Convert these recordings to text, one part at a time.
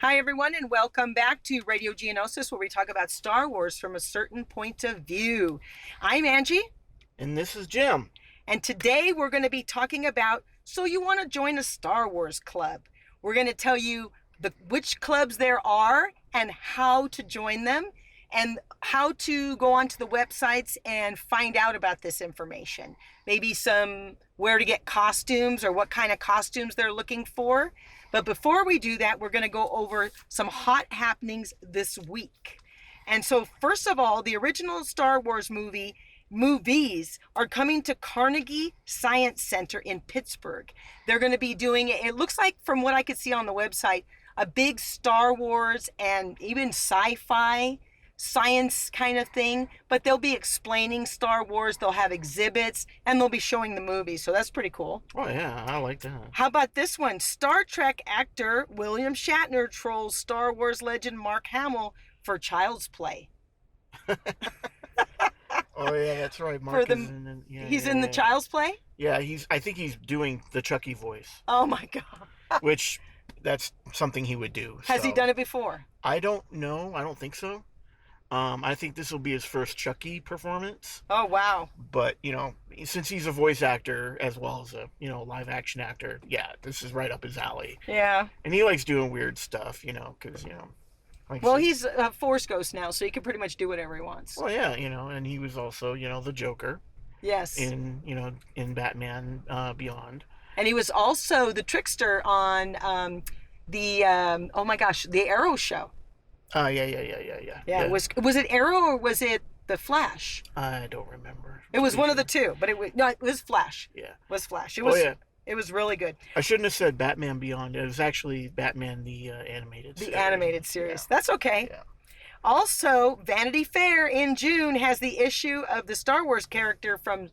Hi, everyone, and welcome back to Radio Geonosis, where we talk about Star Wars from a certain point of view. I'm Angie. And this is Jim. And today we're going to be talking about so you want to join a Star Wars club. We're going to tell you which clubs there are and how to join them and how to go onto the websites and find out about this information. Maybe some where to get costumes or what kind of costumes they're looking for. But before we do that, we're going to go over some hot happenings this week. And so first of all, the original Star Wars movies are coming to Carnegie Science Center in Pittsburgh. They're going to be doing it looks like, from what I could see on the website, a big Star Wars and even sci-fi science kind of thing, but they'll be explaining Star Wars, they'll have exhibits, and they'll be showing the movies, so that's pretty cool. Oh yeah, I like that. How about this one? Star Trek actor William Shatner trolls Star Wars legend Mark Hamill for Child's Play. Oh yeah, that's right. Mark is he's in the Child's Play? Yeah, I think he's doing the Chucky voice. Oh my god. Which that's something he would do. Has he done it before? I don't know. I don't think so. I think this will be his first Chucky performance. Oh wow. But, since he's a voice actor as well as a, live action actor, yeah, this is right up his alley. Yeah. And he likes doing weird stuff, because, well, he's a Force ghost now, so he can pretty much do whatever he wants. Well, yeah, and he was also, the Joker. Yes. In Batman Beyond. And he was also the trickster on the Arrow show. Yeah. Was it Arrow or was it the Flash? I don't remember. It was one of the two, but it was Flash. Yeah. It was Flash. It was really good. I shouldn't have said Batman Beyond. It was actually Batman the animated series. The animated series. Yeah. That's okay. Yeah. Also, Vanity Fair in June has the issue of the Star Wars character from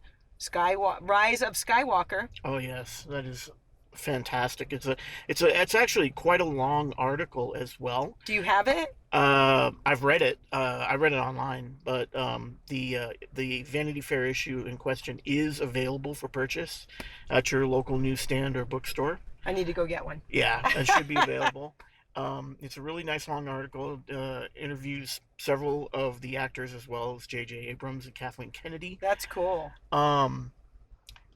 Rise of Skywalker. Oh yes, that is fantastic. It's actually quite a long article as well. Do you have it? I've read it. I read it online, but the Vanity Fair issue in question is available for purchase at your local newsstand or bookstore. I need to go get one. Yeah, it should be available. It's a really nice long article. Interviews several of the actors as well as J.J. Abrams and Kathleen Kennedy. That's cool.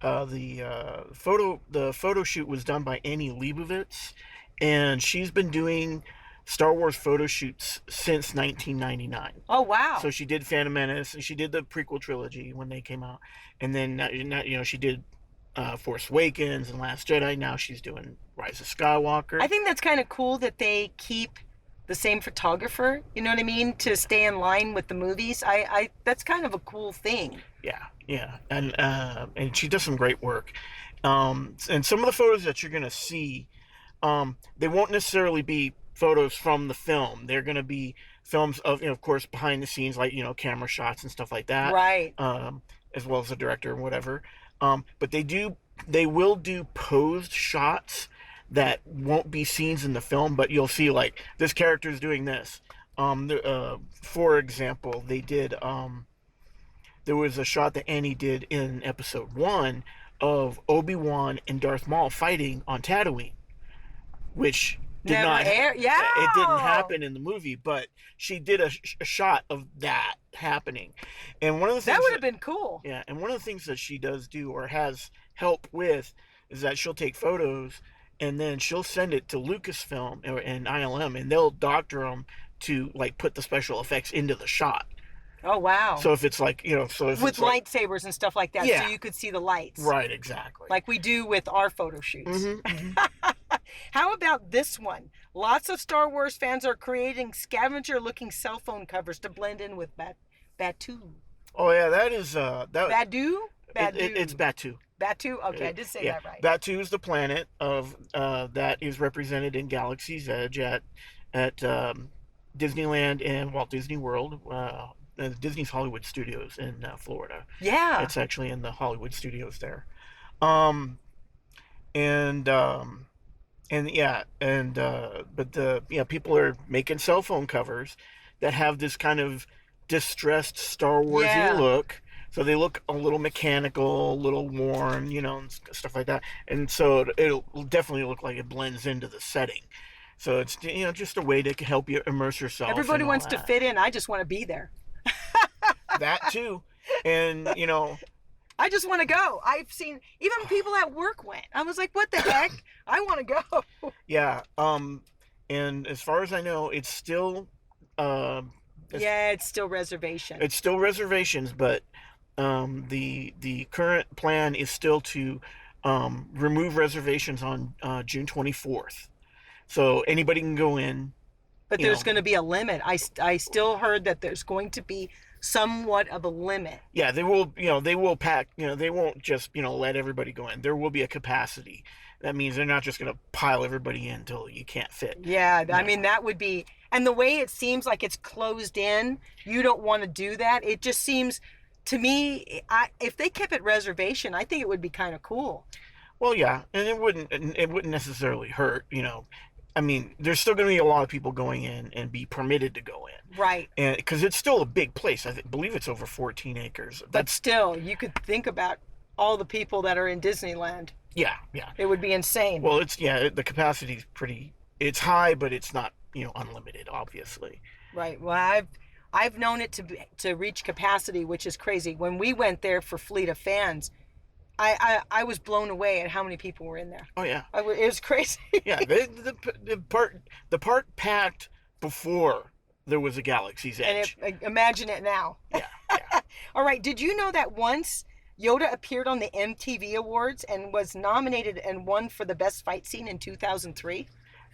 The photo shoot was done by Annie Leibovitz, and she's been doing Star Wars photo shoots since 1999. Oh wow! So she did Phantom Menace, and she did the prequel trilogy when they came out, and then she did Force Awakens and Last Jedi. Now she's doing Rise of Skywalker. I think that's kind of cool that they keep the same photographer. You know what I mean? To stay in line with the movies. I that's kind of a cool thing. Yeah, and she does some great work. And some of the photos that you're gonna see, they won't necessarily be photos from the film. They're gonna be films of course, behind the scenes, like camera shots and stuff like that. Right. As well as the director and whatever. But they will do posed shots that won't be scenes in the film, but you'll see like this character's doing this. For example, they did. There was a shot that Annie did in episode 1 of Obi-Wan and Darth Maul fighting on Tatooine, which did not air. Yeah, it didn't happen in the movie, but she did a shot of that happening. And one of the things that would have been cool. Yeah, and one of the things that she does do or has help with is that she'll take photos and then she'll send it to Lucasfilm and ILM, and they'll doctor them to like put the special effects into the shot. Oh wow! So if it's like with lightsabers and stuff like that, yeah. So you could see the lights. Right, exactly. Like we do with our photo shoots. Mm-hmm. How about this one? Lots of Star Wars fans are creating scavenger-looking cell phone covers to blend in with Batuu. Oh yeah, that is Badu? It's Batuu. Batuu? Okay, I did say that right. Batuu is the planet of that is represented in Galaxy's Edge at Disneyland and Walt Disney World. Disney's Hollywood Studios in Florida. Yeah, it's actually in the Hollywood Studios there. People are making cell phone covers that have this kind of distressed Star Warsy look. So they look a little mechanical, a little worn, and stuff like that. And so it'll definitely look like it blends into the setting. So it's just a way to help you immerse yourself Everybody and all wants to that. fit in. I just want to be there. That too, and I just want to go. I've seen even people at work went. I was like, what the heck? I want to go. yeah. And as far as I know, it's still it's, Yeah, it's still reservation. it's still reservations, but the current plan is still to remove reservations on June 24th. So anybody can go in. But You there's know, going to be a limit. I still heard that there's going to be somewhat of a limit. yeah, they will. They will pack. They won't just let everybody go in. There will be a capacity. That means they're not just going to pile everybody in until you can't fit. Yeah, I No. mean, that would be, and the way it seems like it's closed in, you don't want to do that. It just seems to me, if they kept it reservation, I think it would be kind of cool. Well, yeah, and it wouldn't necessarily hurt. I mean, there's still going to be a lot of people going in and be permitted to go in, Right. and because it's still a big place. Believe it's over 14 acres. But That's still, you could think about all the people that are in Disneyland. yeah, yeah. It would be insane. Well, the capacity is pretty. It's high, but it's not unlimited, obviously. Right. Well, I've known it to reach capacity, which is crazy. When we went there for Fleet of Fans, I was blown away at how many people were in there. Oh yeah. It was crazy. Yeah, the park packed before there was a Galaxy's Edge. And imagine it now. Yeah, yeah. All right. Did you know that once Yoda appeared on the MTV Awards and was nominated and won for the best fight scene in 2003?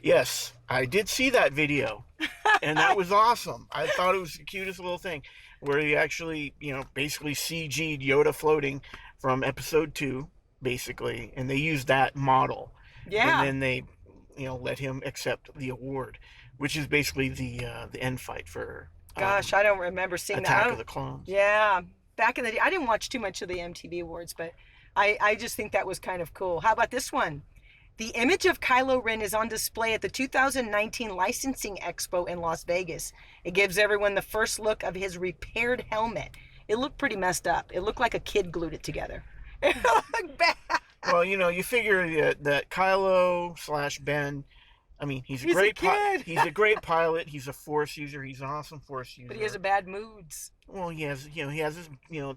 Yes, I did see that video, and that was awesome. I thought it was the cutest little thing, where you actually, basically CG'd Yoda floating from Episode 2, basically, and they used that model. Yeah. And then they, let him accept the award, which is basically the end fight for. Gosh, I don't remember seeing Attack that. of the Clones. Yeah, back in the day, I didn't watch too much of the MTV Awards, but I just think that was kind of cool. How about this one? The image of Kylo Ren is on display at the 2019 Licensing Expo in Las Vegas. It gives everyone the first look of his repaired helmet. It looked pretty messed up. It looked like a kid glued it together. It looked bad. Well, you figure that Kylo/Ben. I mean, he's a great kid. he's a great pilot. He's a Force user. He's an awesome Force user. But he has bad moods. Well, he has his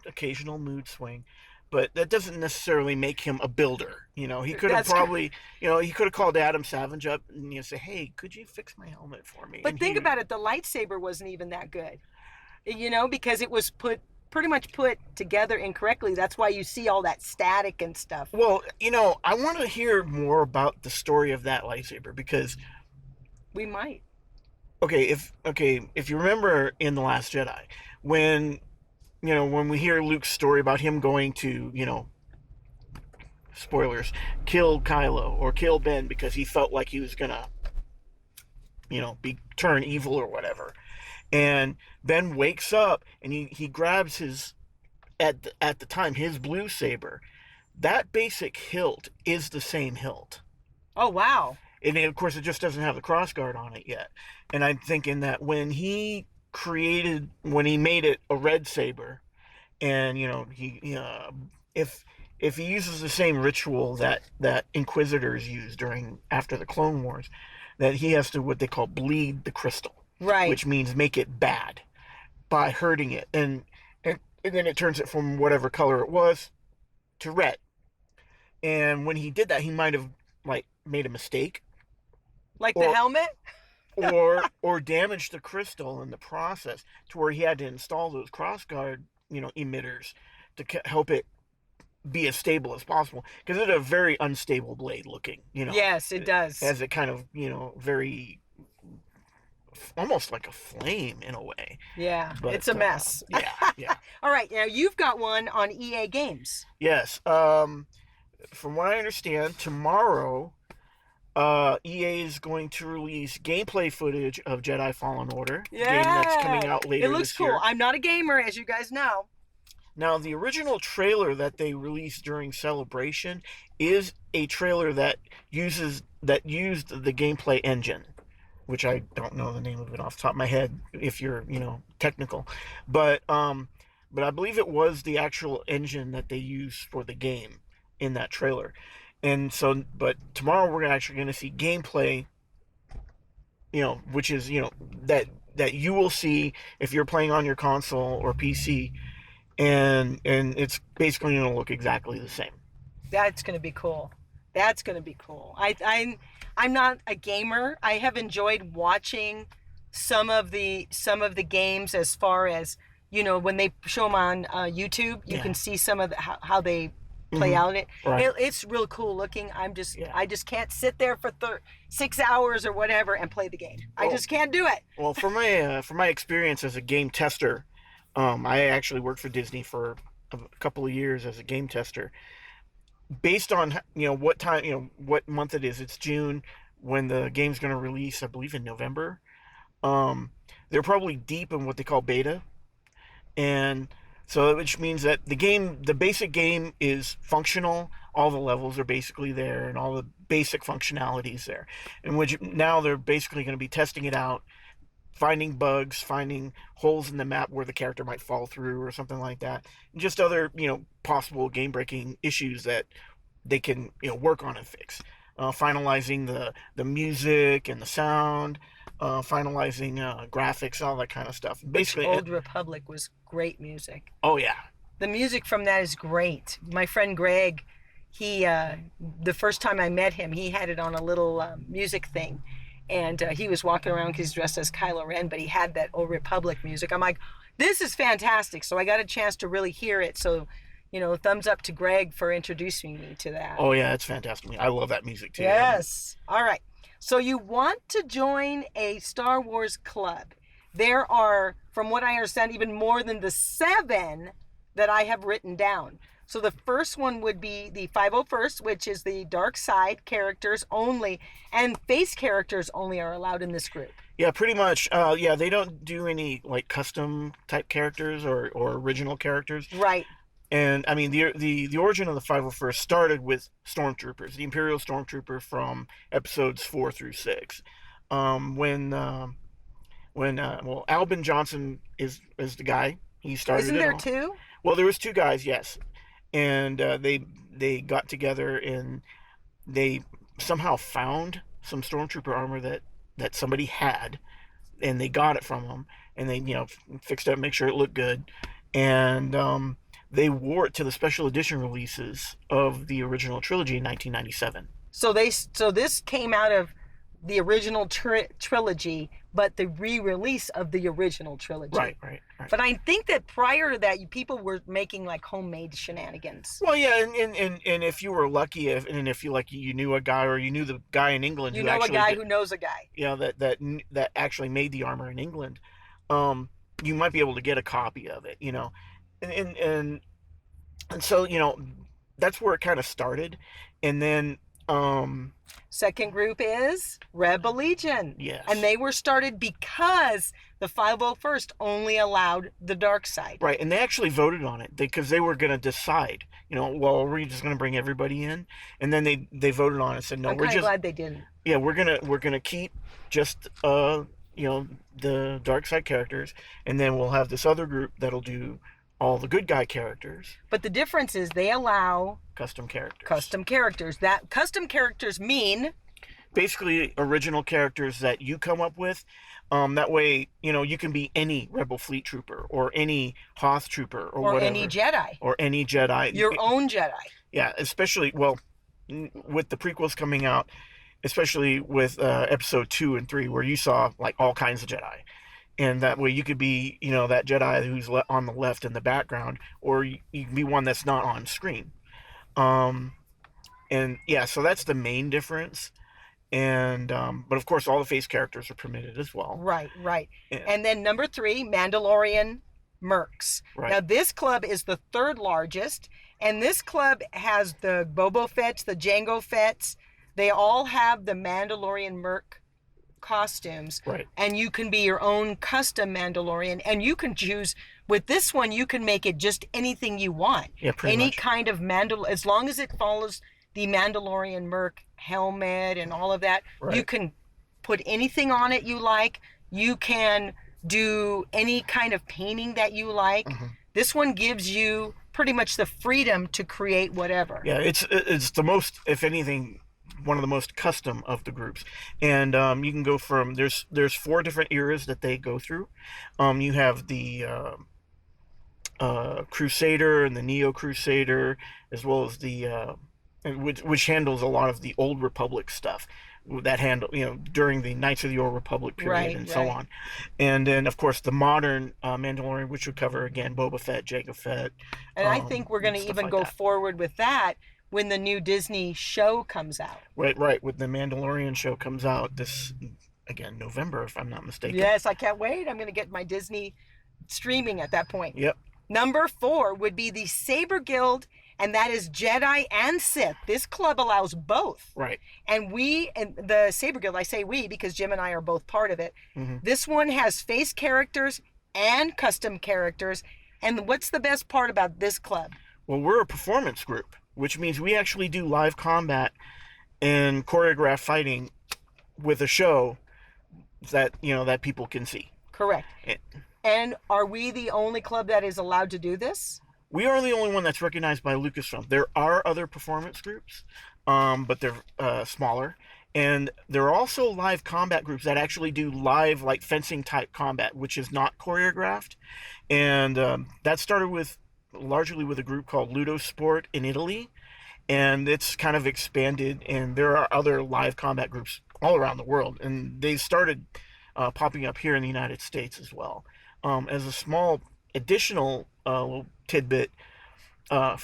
occasional mood swing, but that doesn't necessarily make him a builder. He could have probably he could have called Adam Savage up and say, hey, could you fix my helmet for me? But think about it, the lightsaber wasn't even that good. Because it was pretty much put together incorrectly. That's why you see all that static and stuff. Well, I want to hear more about the story of that lightsaber, because we might. Okay, if you remember in The Last Jedi, when we hear Luke's story about him going to, spoilers, kill Kylo or kill Ben because he felt like he was gonna, turn evil or whatever. And Ben wakes up and he grabs his, at the time, his blue saber. That basic hilt is the same hilt. Oh, wow. And of course, it just doesn't have the crossguard on it yet. And I'm thinking that when he made it a red saber, and if he uses the same ritual that Inquisitors use after the Clone Wars, that he has to what they call bleed the crystal. Right. Which means make it bad by hurting it. And then it turns it from whatever color it was to red. And when he did that, he might have made a mistake. Like the helmet? or damaged the crystal in the process to where he had to install those crossguard, emitters to help it be as stable as possible. Because it's a very unstable blade looking, Yes, it does. It has a kind of, very... almost like a flame in a way. Yeah, but, it's a mess. Yeah. All right, now you've got one on EA Games. Yes. From what I understand, tomorrow, EA is going to release gameplay footage of Jedi Fallen Order. Yeah. Game that's coming out later It looks this cool. year. I'm not a gamer, as you guys know. Now, the original trailer that they released during Celebration is a trailer that used the gameplay engine, which I don't know the name of it off the top of my head if you're, technical. But I believe it was the actual engine that they used for the game in that trailer. And so, but tomorrow we're actually going to see gameplay which is that you will see if you're playing on your console or PC, and it's basically going to look exactly the same. That's going to be cool. That's going to be cool. I'm not a gamer. I have enjoyed watching some of the games, as far as when they show them on YouTube. You Yeah. can see some of how they play out it. Right. It's real cool looking. Yeah. I just can't sit there for 6 hours or whatever and play the game. I just can't do it. Well, for my experience as a game tester, I actually worked for Disney for a couple of years as a game tester. Based on what time, what month it is, it's June when the game's going to release. I believe in November. They're probably deep in what they call beta, and so which means that the basic game is functional. All the levels are basically there, and all the basic functionalities there. And which now they're basically going to be testing it out, finding bugs, finding holes in the map where the character might fall through or something like that, and just other possible game breaking issues that they can work on and fix. Finalizing the music and the sound, finalizing graphics, all that kind of stuff. Basically, Old Republic was great music. Oh yeah. The music from that is great. My friend Greg, he the first time I met him, he had it on a little music thing, and he was walking around because he's dressed as Kylo Ren, but he had that Old Republic music. I'm like, this is fantastic. So I got a chance to really hear it. So, thumbs up to Greg for introducing me to that. Oh yeah, it's fantastic. I love that music too. Yes. All right. So you want to join a Star Wars club. There are, from what I understand, even more than the 7 that I have written down. So the first one would be the 501st, which is the dark side characters only, and face characters only are allowed in this group. Yeah, pretty much. Yeah, they don't do any like custom type characters or original characters. Right. And I mean, the origin of the 501st started with stormtroopers, the Imperial stormtrooper from episodes 4 through 6. When Albin Johnson is the guy. He started. Isn't there 2? Well, there was 2 guys, yes, and they got together and they somehow found some stormtrooper armor that somebody had, and they got it from them, and they fixed it up, make sure it looked good, and they wore it to the special edition releases of the original trilogy in 1997. So this came out of the original trilogy, but the re-release of the original trilogy. Right. But I think that prior to that, people were making like homemade shenanigans. Well, yeah, and if you were lucky, if you knew a guy, or you knew the guy in England, who knows a guy. Yeah, that actually made the armor in England, you might be able to get a copy of it, and so that's where it kind of started, and then second group is Rebel Legion. Yes. And they were started because the 501st only allowed the dark side. Right, and they actually voted on it because they were going to decide, well, are we just going to bring everybody in? And then they voted on it and said, no, I'm kind of glad they didn't. Yeah, we're gonna keep just the dark side characters, and then we'll have this other group that'll do all the good guy characters. But the difference is they allow custom characters. That custom characters mean basically original characters that you come up with. That way, you can be any Rebel Fleet Trooper or any Hoth Trooper or whatever. Any Jedi. Or any Jedi. Your own Jedi. Yeah, especially, with the prequels coming out, especially with episode 2 and 3, where you saw like all kinds of Jedi. And that way you could be, that Jedi who's on the left in the background, or you can be one that's not on screen. And yeah, so that's the main difference. And but of course, all the face characters are permitted as well. Right. And then number 3, Mandalorian Mercs. Right. Now this club is the 3rd largest, and this club has the Boba Fett's, the Jango Fett's. They all have the Mandalorian Merc costumes. Right. And you can be your own custom Mandalorian, and you can choose. With this one, you can make it just anything you want. Yeah, pretty Any much. kind of as long as it follows the Mandalorian Merc helmet and all of that. Right. You can put anything on it you like. You can do any kind of painting that you like. Mm-hmm. This one gives you pretty much the freedom to create whatever. Yeah, it's the most, if anything, one of the most custom of the groups. And you can go from there's 4 different eras that they go through. You have the Crusader and the Neo Crusader, as well as the which handles a lot of the Old Republic stuff that handle during the Knights of the Old Republic period Right, and so right. on. And then of course the modern Mandalorian, which would cover again Boba Fett, Jango Fett, And I think we're going to stuff even like go that. forward with that when the new Disney show comes out. Right. With the Mandalorian show comes out this again November, if I'm not mistaken. Yes, I can't wait. I'm going to get my Disney streaming at that point. Yep. Number 4 would be the Saber Guild, and that is Jedi and Sith. This club allows both. Right. And the Saber Guild, I say we because Jim and I are both part of it. Mm-hmm. This one has face characters and custom characters. And what's the best part about this club? Well, we're a performance group, which means we actually do live combat and choreographed fighting with a show that that people can see. Correct. And are we the only club that is allowed to do this? We are the only one that's recognized by Lucasfilm. There are other performance groups, but they're smaller. And there are also live combat groups that actually do live, like fencing type combat, which is not choreographed. And that started largely with a group called Ludo Sport in Italy. And it's kind of expanded. And there are other live combat groups all around the world. And they started popping up here in the United States as well. As a small additional little tidbit, the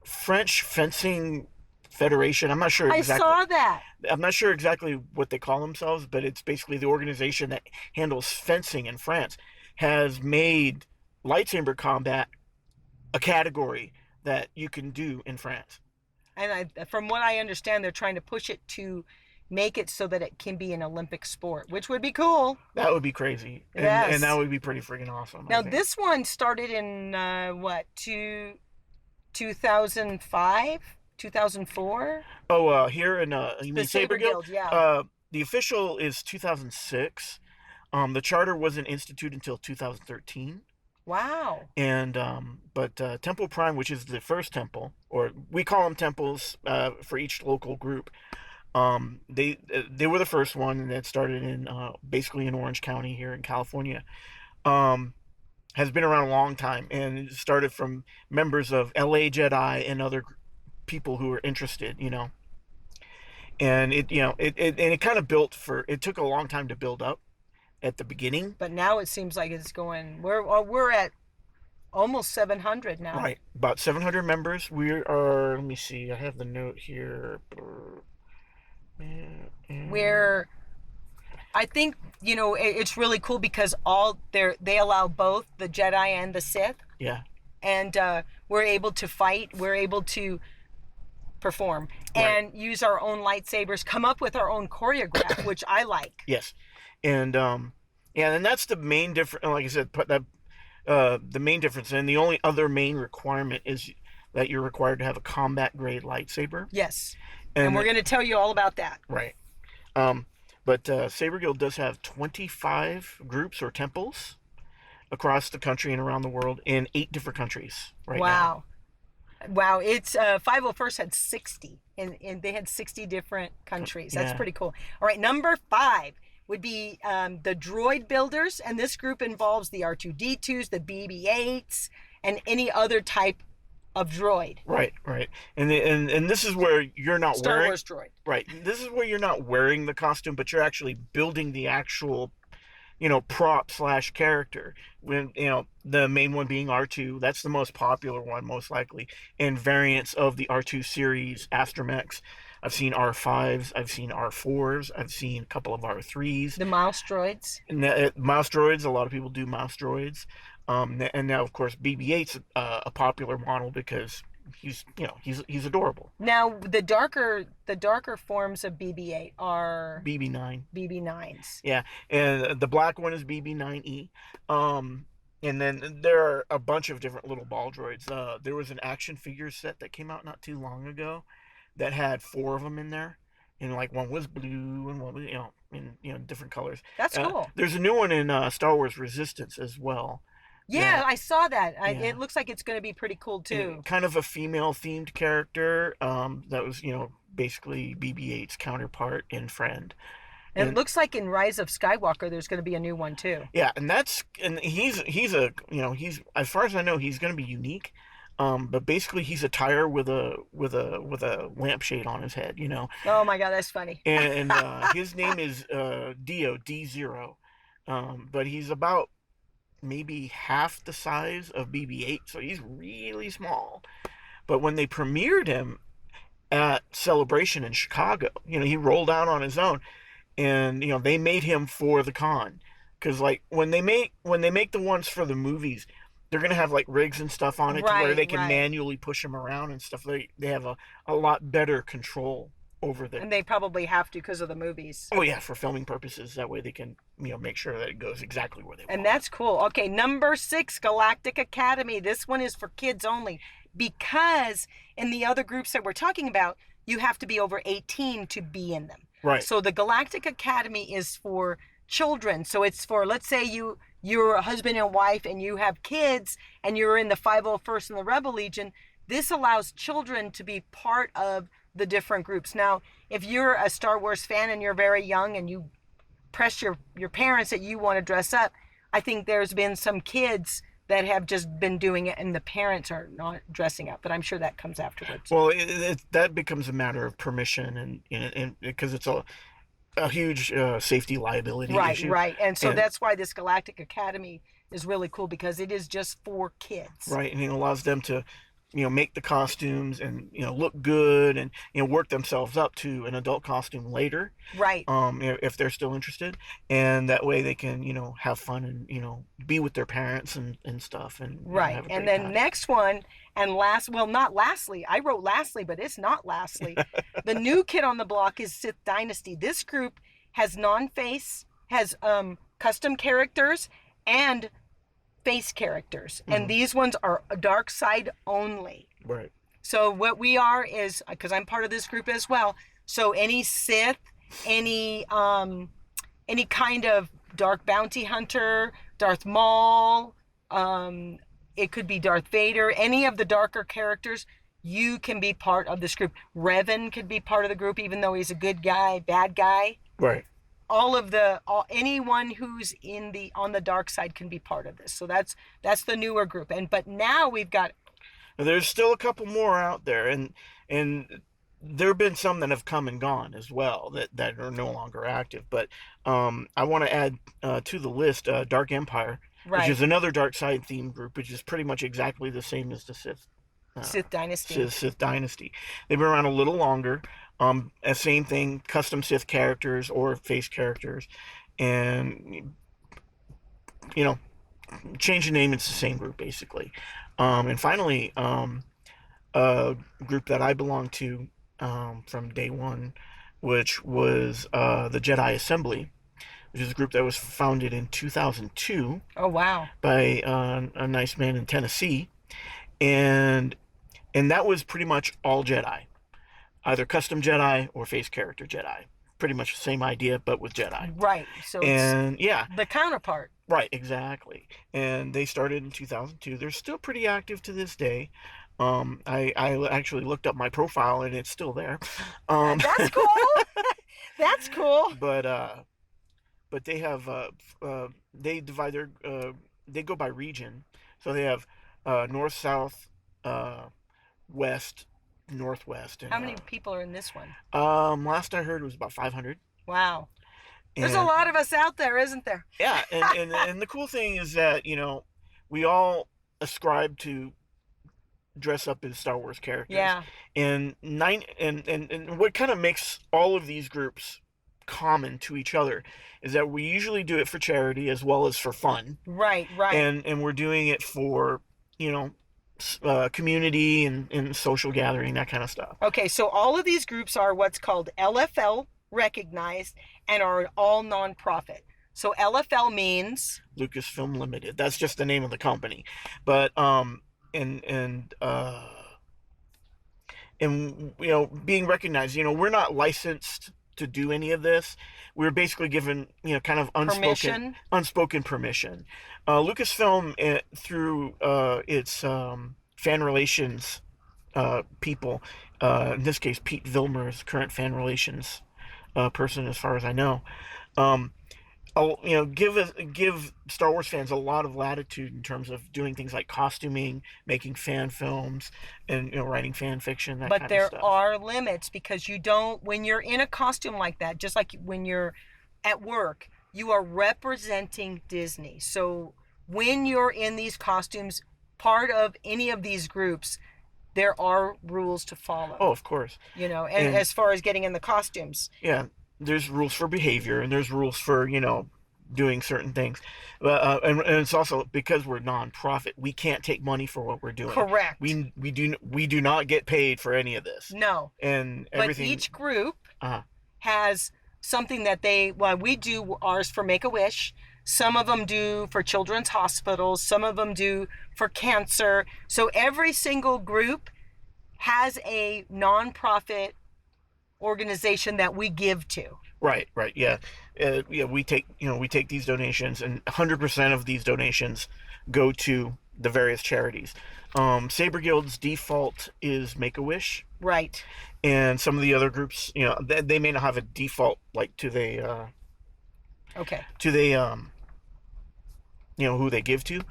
French Fencing Federation. I'm not sure exactly. I saw that. I'm not sure exactly what they call themselves, but it's basically the organization that handles fencing in France. Has made lightsaber combat a category that you can do in France. And from what I understand, they're trying to push it to make it so that it can be an Olympic sport, which would be cool. That would be crazy. Yes. And that would be pretty freaking awesome. Now, this one started in, 2005? 2004? Oh, here in, you mean Saber Guild, yeah. The official is 2006. The charter wasn't instituted until 2013. Wow. And, but Temple Prime, which is the first temple, or we call them temples for each local group, they were the first one, and it started in basically in Orange County here in California. Has been around a long time, and it started from members of LA Jedi and other people who were interested, and it kind of it took a long time to build up at the beginning, but now it seems like it's going. We're at almost 700 now. Right, about 700 members. We are. Let me see. I have the note here. Where I think it's really cool because they allow both the Jedi and the Sith. Yeah. And we're able to fight. We're able to perform and use our own lightsabers. Come up with our own choreograph, which I like. Yes, and and that's the main difference. Like I said, the main difference, and the only other main requirement is that you're required to have a combat grade lightsaber. Yes. And we're going to tell you all about that. Right. But Saber Guild does have 25 groups or temples across the country and around the world in 8 different countries right now. Wow. It's 501st had 60, and they had 60 different countries. That's pretty cool. All right, number 5 would be the Droid Builders, and this group involves the R2-D2s, the BB-8s, and any other type of droid. Right. And this is where you're not Star wearing Wars droid. Right. This is where you're not wearing the costume, but you're actually building the actual, prop / character. When the main one being R2, that's the most popular one, most likely. And variants of the R2 series, Astromechs. I've seen R5s, I've seen R4s, I've seen a couple of R3s. The mouse droids. Mouse droids. A lot of people do mouse droids. And now, of course, BB-8's a popular model because he's adorable. Now, the darker forms of BB-8 are BB-9. BB-9s. Yeah, and the black one is BB-9E. And then there are a bunch of different little ball droids. There was an action figure set that came out not too long ago that had 4 of them in there. And like one was blue and one was in different colors. That's cool. There's a new one in Star Wars Resistance as well. Yeah, I saw that. Yeah, It looks like it's going to be pretty cool too. and kind of a female themed character. That was basically BB-8's counterpart in Friend. And it And looks like in Rise of Skywalker, there's going to be a new one too. yeah, and he's a he's, as far as I know, he's going to be unique. But basically he's a tire with a lampshade on his head, Oh my God, that's funny. and his name is Dio D0. But he's about maybe half the size of BB-8, so he's really small. But when they premiered him at Celebration in Chicago, he rolled out on his own, and they made him for the con, because like when they make the ones for the movies, they're gonna have like rigs and stuff on it to where Right, they can right. manually push him around and stuff. They have a lot better control over the. And they probably have to because of the movies. Oh yeah, for filming purposes. That way they can make sure that it goes exactly where they want. And that's cool. Okay, number 6, Galactic Academy. This one is for kids only because in the other groups that we're talking about, you have to be over 18 to be in them. Right. So the Galactic Academy is for children. So it's for, let's say you're a husband and wife and you have kids and you're in the 501st and the Rebel Legion. This allows children to be part of the different groups. Now, if you're a Star Wars fan and you're very young and you press your parents that you want to dress up, I think there's been some kids that have just been doing it and the parents are not dressing up, but I'm sure that comes afterwards. Well, that becomes a matter of permission, and because it's a huge safety liability issue. Right. And so And that's why this Galactic Academy is really cool because it is just for kids. right, and it allows them to make the costumes and look good, and work themselves up to an adult costume later, Right. if they're still interested, and that way they can have fun and be with their parents and stuff, and Right. have a And great then time. next one and last, well, not lastly, I wrote lastly, but it's not lastly. The new kid on the block is Sith Dynasty. This group has non-face, has custom characters and face characters. And Mhm. these ones are dark side only. Right. So what we are is, because I'm part of this group as well, so any Sith, any kind of dark bounty hunter, Darth Maul, it could be Darth Vader, any of the darker characters, you can be part of this group. Revan could be part of the group, even though he's a good guy, bad guy. Right. Anyone who's on the dark side can be part of this. So that's the newer group. But now we've got. There's still a couple more out there, and there have been some that have come and gone as well that are no longer active. But I want to add to the list Dark Empire, Right. which is another dark side themed group, which is pretty much exactly the same as the Sith Dynasty. Sith Dynasty. They've been around a little longer. Same thing, custom Sith characters or face characters, and change the name. It's the same group basically. And finally, a group that I belong to from day one, which was the Jedi Assembly, which is a group that was founded in 2002 Oh wow. by a nice man in Tennessee, and that was pretty much all Jedi, either custom Jedi or face character Jedi. Pretty much the same idea, but with Jedi. Right. So And yeah, it's the counterpart. right, exactly. And they started in 2002. They're still pretty active to this day. I actually looked up my profile and it's still there. That's cool. That's cool. But they have they divide their they go by region. So they have north, south, west, northwest, and How many people are in this one? last I heard it was about 500. Wow. There's a And lot of us out there, isn't there? yeah, and the cool thing is that we all ascribe to dress up as Star Wars characters. Yeah. And what kind of makes all of these groups common to each other is that we usually do it for charity as well as for fun. Right. And we're doing it for community and social gathering, that kind of stuff. Okay, so all of these groups are what's called LFL recognized and are all nonprofit. So LFL means Lucasfilm Limited. That's just the name of the company. But and being recognized, we're not licensed to do any of this. We were basically given, kind of Permission. unspoken permission. Lucasfilm, through its fan relations people, in this case Pete Vilmer's current fan relations person, as far as I know, um, give Star Wars fans a lot of latitude in terms of doing things like costuming, making fan films, and writing fan fiction, that But kind of there stuff. are limits, because you don't, when you're in a costume like that, just like when you're at work, you are representing Disney. So when you're in these costumes, part of any of these groups, there are rules to follow. Oh, of course. And as far as getting in the costumes. Yeah, there's rules for behavior, and there's rules for doing certain things, and it's also because we're nonprofit, we can't take money for what we're doing. Correct. We do not get paid for any of this. No. And but everything. But each group Uh-huh. has something that we do ours for Make-A-Wish. Some of them do for children's hospitals. Some of them do for cancer. So every single group has a nonprofit organization that we give to. Right, yeah. We take these donations, and 100% of these donations go to the various charities. Saber Guild's default is Make-A-Wish. Right. And some of the other groups, they may not have a default, like to they who they give to.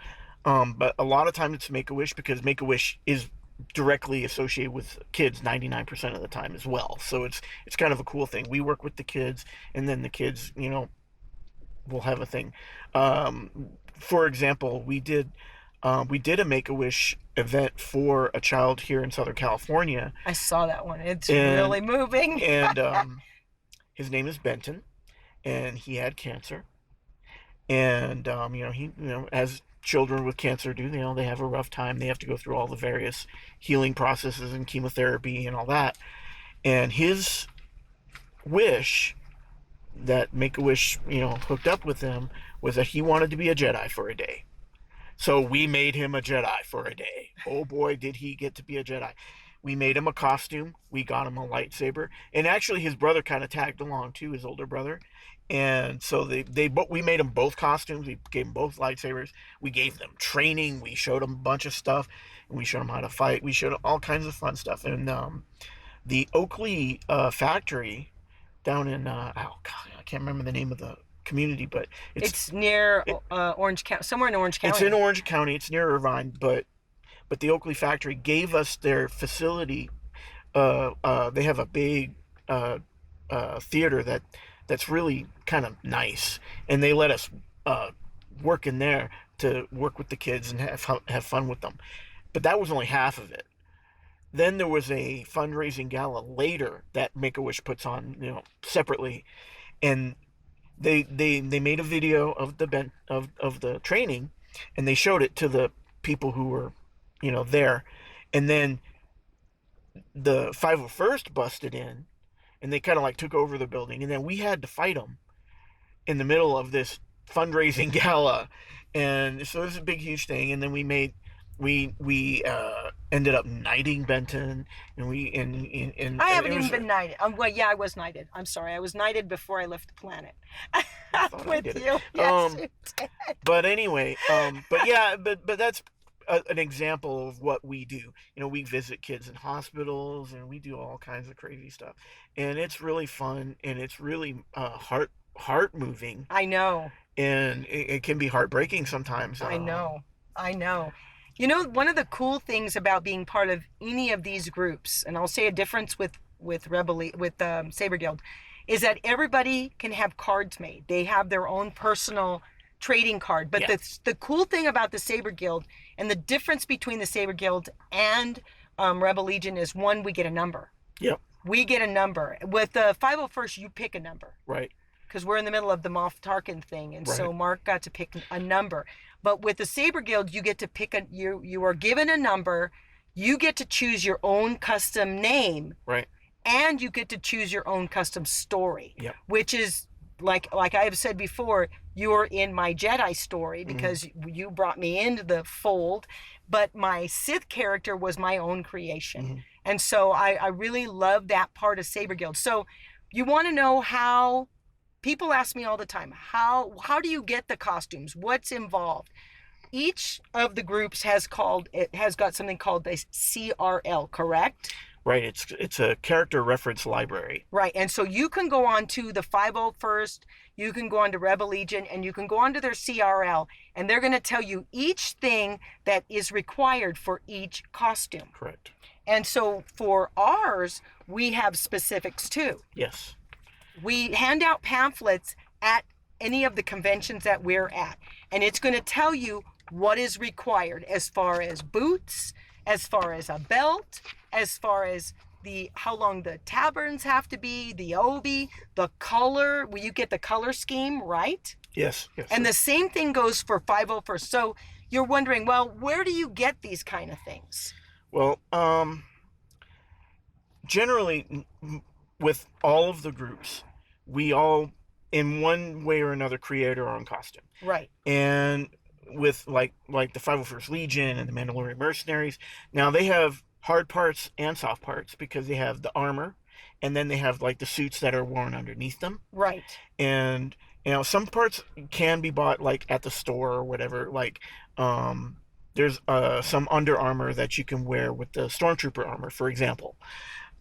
But a lot of times it's Make-A-Wish, because Make-A-Wish is directly associated with kids 99% of the time as well. So it's kind of a cool thing. We work with the kids, and then the kids, will have a thing. For example, we did a Make-A-Wish event for a child here in Southern California. I saw that one. It's really moving. And his name is Benton, and he had cancer. And he, as children with cancer do, they have a rough time. They have to go through all the various healing processes and chemotherapy and all that. And his wish that Make-A-Wish, hooked up with him, was that he wanted to be a Jedi for a day. So we made him a Jedi for a day. Oh boy, did he get to be a Jedi. We made him a costume. We got him a lightsaber. And actually his brother kind of tagged along too, his older brother. And so we made them both costumes. We gave them both lightsabers. We gave them training. We showed them a bunch of stuff. And we showed them how to fight. We showed them all kinds of fun stuff. And the Oakley factory down in, I can't remember the name of the community, but it's near Orange County, somewhere in Orange County. It's in Orange County. It's near Irvine, but the Oakley factory gave us their facility. They have a big theater that's really kind of nice, and they let us work in there to work with the kids and have fun with them. But that was only half of it. Then there was a fundraising gala later that Make-A-Wish puts on, separately, and they made a video of the training, and they showed it to the people who were, there, and then the 501st busted in, and they kind of like took over the building, and then we had to fight them in the middle of this fundraising gala, and so it was a big, huge thing. And then we ended up knighting Benton, and I haven't even been knighted. Well, yeah, I was knighted. I'm sorry, I was knighted before I left the planet. With you, yes, you did. But anyway, but that's an example of what we do. We visit kids in hospitals, and we do all kinds of crazy stuff, and it's really fun, and it's really heart moving. I know. And it can be heartbreaking sometimes. I know. One of the cool things about being part of any of these groups, and I'll say a difference with Saber Guild, is that everybody can have cards made. They have their own personal trading card. But the cool thing about the Saber Guild, and the difference between the Saber Guild and Rebel Legion, is, one, we get a number. Yep. We get a number. With the 501st, you pick a number. Right. Because we're in the middle of the Moff Tarkin thing, and right. So Mark got to pick a number. But with the Saber Guild, you get to pick you are given a number, you get to choose your own custom name. Right. And you get to choose your own custom story. Yep. Which is, like I have said before, you're in my Jedi story because you brought me into the fold, but my Sith character was my own creation. And so I really love that part of Saber Guild. So You want to know how people ask me all the time, how do you get the costumes? What's involved? Each of the groups has got something called the CRL, correct? Right. It's a character reference library. Right. And so you can go on to the 501st, you can go on to Rebel Legion, and you can go on to their CRL, and they're going to tell you each thing that is required for each costume. Correct. And so for ours, we have specifics too. Yes. We hand out pamphlets at any of the conventions that we're at, and it's going to tell you what is required as far as boots, as far as a belt, as far as the how long the tabards have to be, the obi, the color. Will you get the color scheme right? Yes. Yes. And the same thing goes for 501st. So you're wondering, well, where do you get these kind of things? Well, generally, with all of the groups, we all, in one way or another, create our own costume. Right. And with like the 501st Legion and the Mandalorian Mercenaries, now they have hard parts and soft parts because they have the armor, and then they have like the suits that are worn underneath them. Right. And some parts can be bought like at the store or whatever. Like there's some Under Armour that you can wear with the Stormtrooper armor, for example.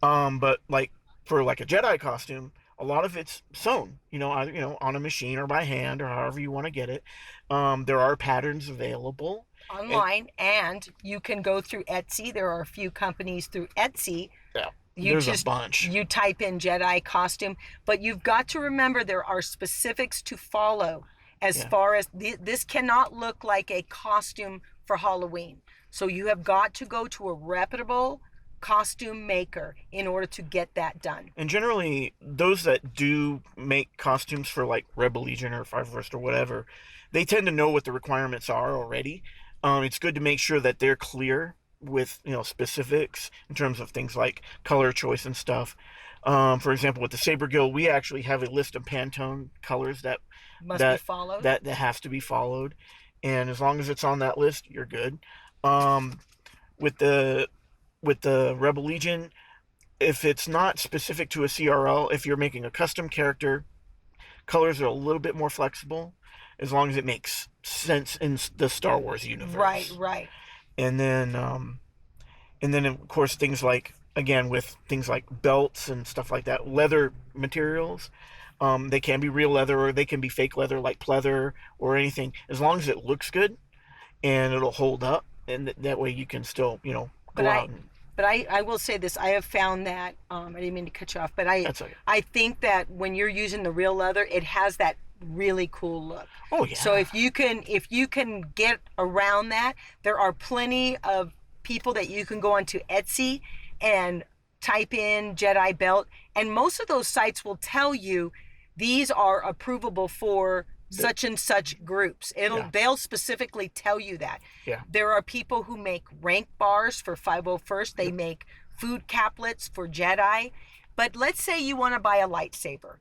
But like for like a Jedi costume, a lot of it's sewn, either on a machine or by hand or however you want to get it. There are patterns available Online, and you can go through Etsy. There are a few companies through Etsy. Yeah, there's a bunch. You type in Jedi costume, but you've got to remember there are specifics to follow as far as this cannot look like a costume for Halloween. So you have got to go to a reputable costume maker in order to get that done. And generally, those that do make costumes for like Rebel Legion or 501st or whatever, they tend to know what the requirements are already. It's good to make sure that they're clear with specifics in terms of things like color choice and stuff. For example, with the Saber Guild, we actually have a list of Pantone colors that must be followed. That has to be followed, and as long as it's on that list, you're good. With the Rebel Legion, if it's not specific to a CRL, if you're making a custom character, colors are a little bit more flexible, as long as it makes sense in the Star Wars universe. Right. And then of course things like, again, with things like belts and stuff like that, leather materials, they can be real leather or they can be fake leather like pleather or anything, as long as it looks good and it'll hold up, and that way you can still go out. But I will say this, I have found that, I didn't mean to cut you off, but That's okay. I think that when you're using the real leather, it has that really cool look. Oh yeah. So if you can get around that, there are plenty of people that you can go onto Etsy and type in Jedi belt, and most of those sites will tell you these are approvable for such and such groups. They'll specifically tell you that. Yeah. There are people who make rank bars for 501st. They make food caplets for Jedi. But let's say you want to buy a lightsaber.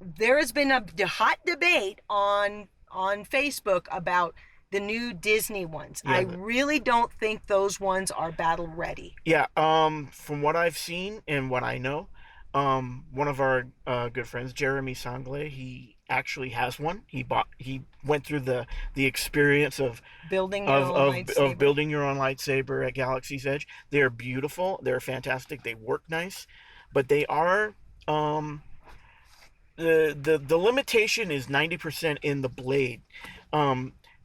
There has been a hot debate on Facebook about the new Disney ones. Yeah, I really don't think those ones are battle ready. Yeah. From what I've seen and what I know, one of our good friends, Jeremy Sangle, he actually has one. He went through the experience of building your own lightsaber at Galaxy's Edge. They're beautiful. They're fantastic. They work nice, but they are the limitation is 90% in the blade.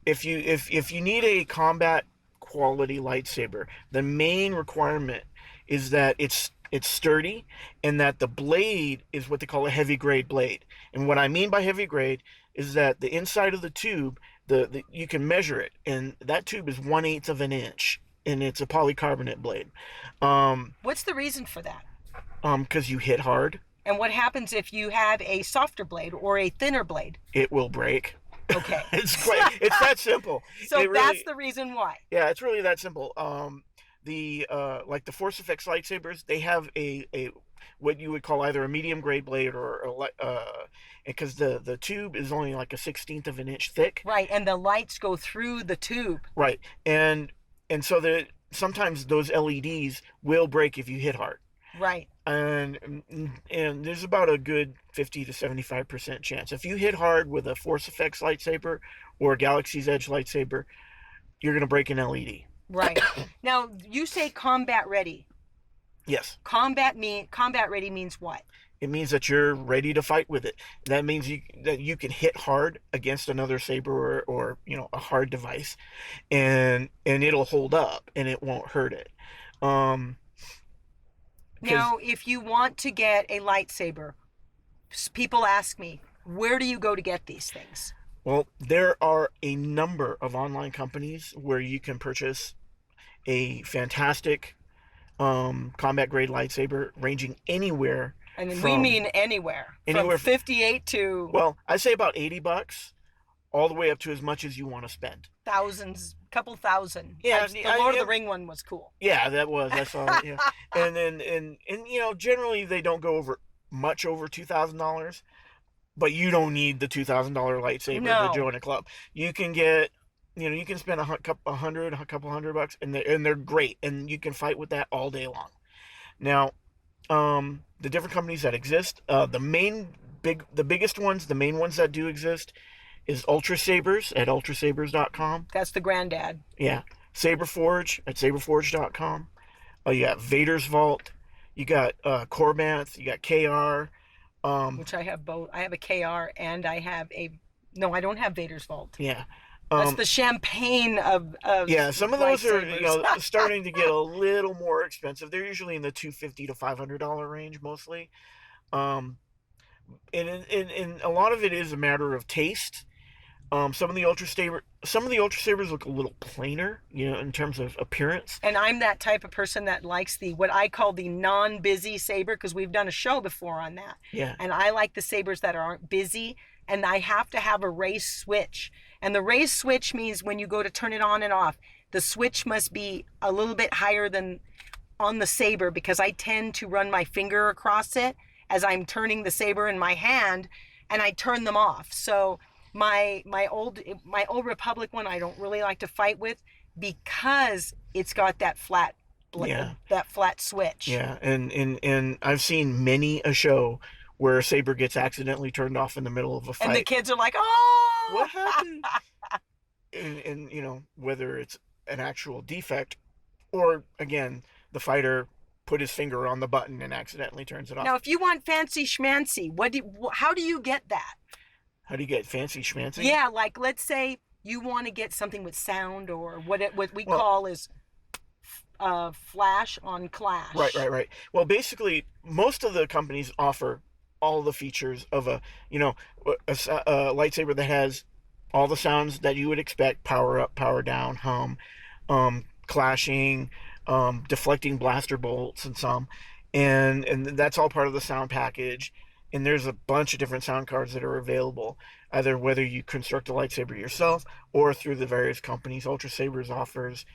If you need a combat quality lightsaber, the main requirement is that it's sturdy, and that the blade is what they call a heavy grade blade. And what I mean by heavy grade is that the inside of the tube, the you can measure it, and that tube is 1/8 of an inch, and it's a polycarbonate blade. What's the reason for that? Because you hit hard. And what happens if you have a softer blade or a thinner blade? It will break. Okay. It's that simple. So that's the reason why. Yeah, it's really that simple. Like the Force Effects lightsabers, they have a what you would call either a medium grade blade or because the tube is only like a 1/16 of an inch thick. Right, and the lights go through the tube. Right, and so sometimes those LEDs will break if you hit hard. Right. And there's about a good 50 to 75% chance if you hit hard with a Force Effects lightsaber or a Galaxy's Edge lightsaber, you're gonna break an LED. Right. Now, you say combat ready. Yes. Combat ready means what? It means that you're ready to fight with it. That means that you can hit hard against another saber or a hard device, and it'll hold up and it won't hurt it. Um, because Now, if you want to get a lightsaber, people ask me, where do you go to get these things? well, there are a number of online companies where you can purchase a fantastic combat grade lightsaber, ranging anywhere And we from mean anywhere. anywhere. From 58 to Well, I say about $80, all the way up to as much as you want to spend. thousands, couple thousand. Yeah, The Lord of the Ring one was cool. Yeah, that was. I saw it. Yeah, and then and generally they don't go over much over $2,000, but you don't need the $2,000 lightsaber No. to join a club. You can get, you can spend a couple hundred bucks, and they're great, and you can fight with that all day long. Now, the different companies that exist, the biggest ones, the main ones that do exist, is Ultra Sabers at ultrasabers.com. That's the granddad. Yeah. Saberforge at saberforge.com. You got Vader's Vault. You got Corbanth. You got KR. Which I have both. I have a KR and I have no, I don't have Vader's Vault. Yeah. That's the champagne of yeah, some of those are lightsabers. starting to get a little more expensive. They're usually in the $250 to $500 range mostly. And a lot of it is a matter of taste. Some of the Ultra Sabers look a little plainer, in terms of appearance. And I'm that type of person that likes what I call the non-busy saber, because we've done a show before on that. Yeah. And I like the sabers that aren't busy, and I have to have a race switch. And the race switch means when you go to turn it on and off, the switch must be a little bit higher than on the saber, because I tend to run my finger across it as I'm turning the saber in my hand, and I turn them off. So my old Republic one I don't really like to fight with, because it's got that flat that flat switch. Yeah, and I've seen many a show where a saber gets accidentally turned off in the middle of a fight. And the kids are like, "Oh, what happened?" and whether it's an actual defect or, again, the fighter put his finger on the button and accidentally turns it off. Now, if you want fancy schmancy, how do you get that? How do you get fancy schmancy? Yeah, like let's say you want to get something with sound, or what we call is flash on clash. Right. Well, basically, most of the companies offer all the features of a lightsaber that has all the sounds that you would expect: power up, power down, hum, clashing, deflecting blaster bolts, and some, and that's all part of the sound package. And there's a bunch of different sound cards that are available, either whether you construct a lightsaber yourself or through the various companies. Ultra Sabers offers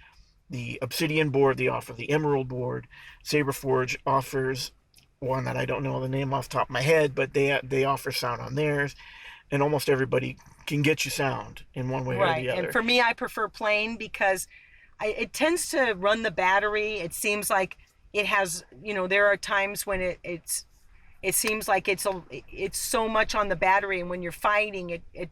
the Obsidian board, they offer the Emerald board. Saberforge offers one that I don't know the name off the top of my head, but they offer sound on theirs, and almost everybody can get you sound in one way or the other. And for me, I prefer plain, because it tends to run the battery. It seems like it has, there are times when it seems like it's so much on the battery, and when you're fighting, it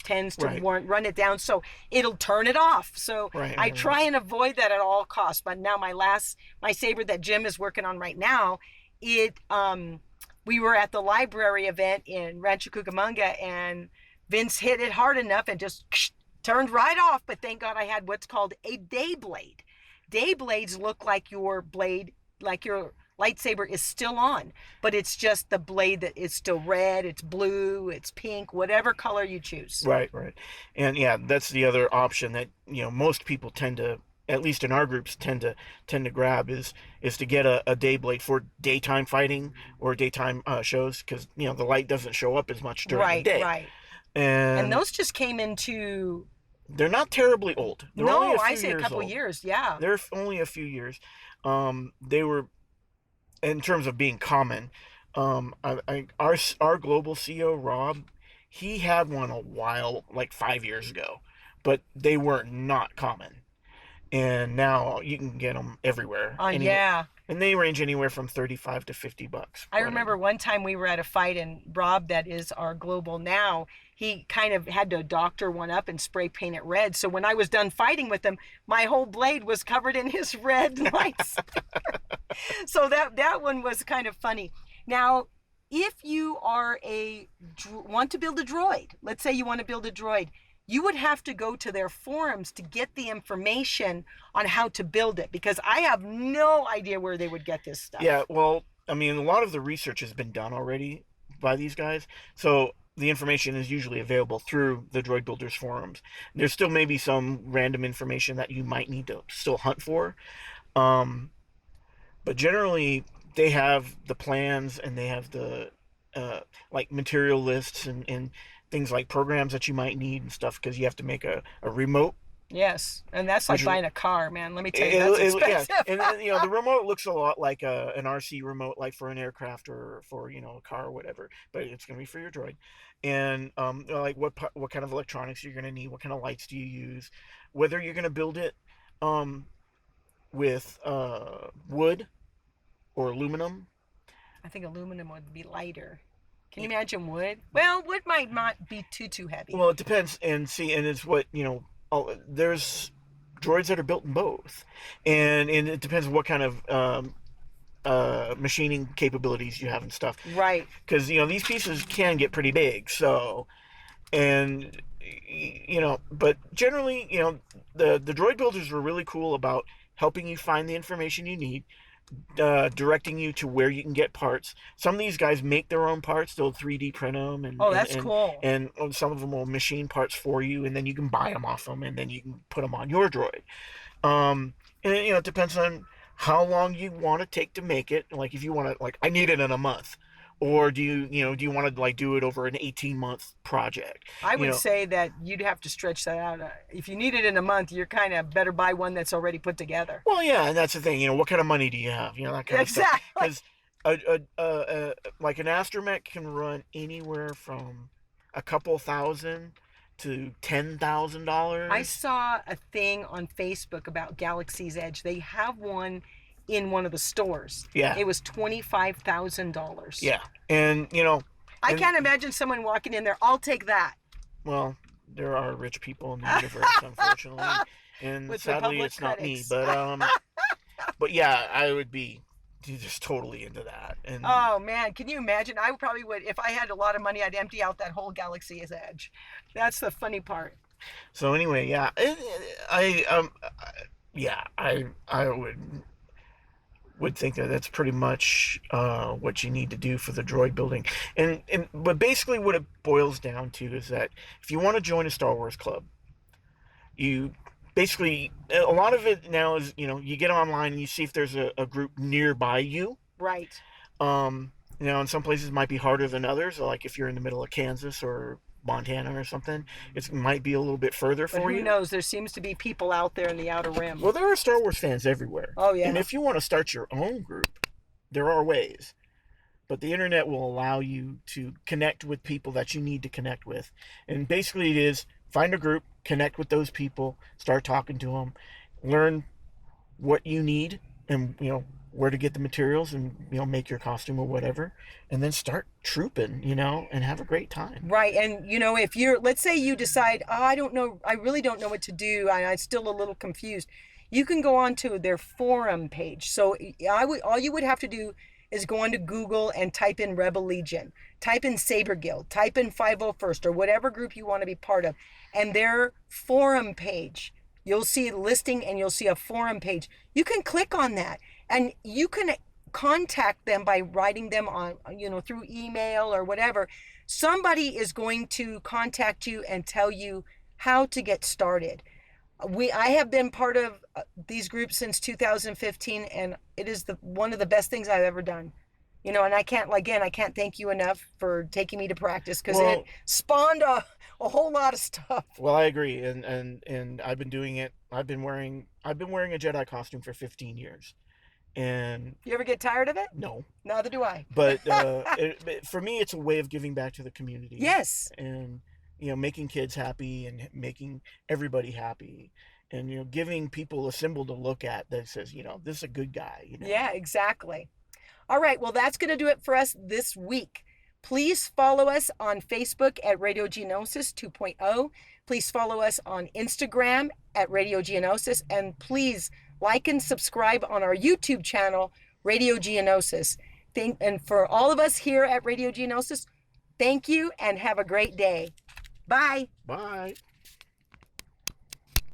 tends to run it down, so it'll turn it off. So I try and avoid that at all costs. But now my saber that Jim is working on right now, we were at the library event in Rancho Cucamonga, and Vince hit it hard enough and just turned right off. But thank God I had what's called a day blade. Day blades look like your blade, like your lightsaber is still on, but it's just the blade that is still red, it's blue, it's pink, whatever color you choose. Right. And yeah, that's the other option that most people tend to, at least in our groups, tend to grab is to get a day blade for daytime fighting or daytime shows, because the light doesn't show up as much during the day. Right. And those just came into. They're not terribly old. They're only I say a couple years. Yeah. They're only a few years. They were, in terms of being common, our global CEO Rob, he had one a while, like 5 years ago, but they were not common, and now you can get them everywhere. And they range anywhere from 35 to $50. I remember one time we were at a fight, and Rob, that is our global now, he kind of had to doctor one up and spray paint it red. So when I was done fighting with him, my whole blade was covered in his red lights. So that one was kind of funny. Now, if you are want to build a droid, let's say you want to build a droid, you would have to go to their forums to get the information on how to build it, because I have no idea where they would get this stuff. Yeah, well, I mean, a lot of the research has been done already by these guys, so the information is usually available through the Droid Builders forums. There's still maybe some random information that you might need to still hunt for, um, but generally they have the plans and they have the like material lists and things like programs that you might need and stuff, because you have to make a remote. Yes, and that's like Which- buying a car, man. Let me tell you, that's expensive. Yeah, and you know the remote looks a lot like an RC remote, like for an aircraft or for a car or whatever. But it's gonna be for your droid, and like what kind of electronics you're gonna need, what kind of lights do you use, whether you're gonna build it with wood or aluminum. I think aluminum would be lighter. Can you imagine wood? Well, wood might not be too heavy. Well, it depends, and it's what there's droids that are built in both, and it depends what kind of machining capabilities you have and stuff. Right. Because these pieces can get pretty big. So, and but generally, the droid builders were really cool about helping you find the information you need, directing you to where you can get parts. Some of these guys make their own parts; they'll 3D print them, and that's cool. And some of them will machine parts for you, and then you can buy them off them, and then you can put them on your droid. And it depends on how long you want to take to make it. Like if you want to, like, I need it in a month, or do you want to like do it over an 18-month project? I would say that you'd have to stretch that out. If you need it in a month, you're kind of better buy one that's already put together. Well, yeah, and that's the thing. What kind of money do you have? That kind of stuff. Because like an astromech can run anywhere from a couple thousand to $10,000. I saw a thing on Facebook about Galaxy's Edge. They have one in one of the stores. Yeah. It was $25,000. Yeah. And I can't imagine someone walking in there, I'll take that. Well, there are rich people in the universe, unfortunately. And With sadly it's not me. But yeah, I would be just totally into that. And oh man, can you imagine? I probably would, if I had a lot of money, I'd empty out that whole Galaxy's Edge. That's the funny part. So anyway, yeah. I would think that that's pretty much what you need to do for the droid building. But basically what it boils down to is that if you want to join a Star Wars club, you basically, a lot of it now is, you get online and you see if there's a group nearby you. Right. In some places it might be harder than others. Like if you're in the middle of Kansas or Montana or something, it might be a little bit further for you. Who knows? There seems to be people out there in the Outer Rim. Well, there are Star Wars fans everywhere. Oh, yeah. And if you want to start your own group, there are ways. But the internet will allow you to connect with people that you need to connect with. And basically it is find a group, connect with those people, start talking to them, learn what you need and, where to get the materials and, make your costume or whatever, and then start trooping, and have a great time. Right. And, if let's say you decide, I don't know, I really don't know what to do, I'm still a little confused, you can go on to their forum page. So all you would have to do is go onto Google and type in Rebel Legion, type in Saber Guild, type in 501st or whatever group you want to be part of, and their forum page, you'll see a listing and you'll see a forum page. You can click on that. And you can contact them by writing them on, through email or whatever. Somebody is going to contact you and tell you how to get started. I have been part of these groups since 2015, and it is one of the best things I've ever done. And I can't thank you enough for taking me to practice, because it spawned a whole lot of stuff. Well, I agree, and I've been doing it. I've been wearing a Jedi costume for 15 years. And you ever get tired of it? No. Neither do I. But for me, it's a way of giving back to the community. Yes. And making kids happy and making everybody happy. and giving people a symbol to look at that says, this is a good guy. Yeah, exactly. All right, well, that's going to do it for us this week. Please follow us on Facebook at Radio Geonosis 2.0. Please follow us on Instagram at Radio Geonosis. And please like and subscribe on our YouTube channel, Radio Geonosis. And for all of us here at Radio Geonosis, thank you and have a great day. Bye. Bye.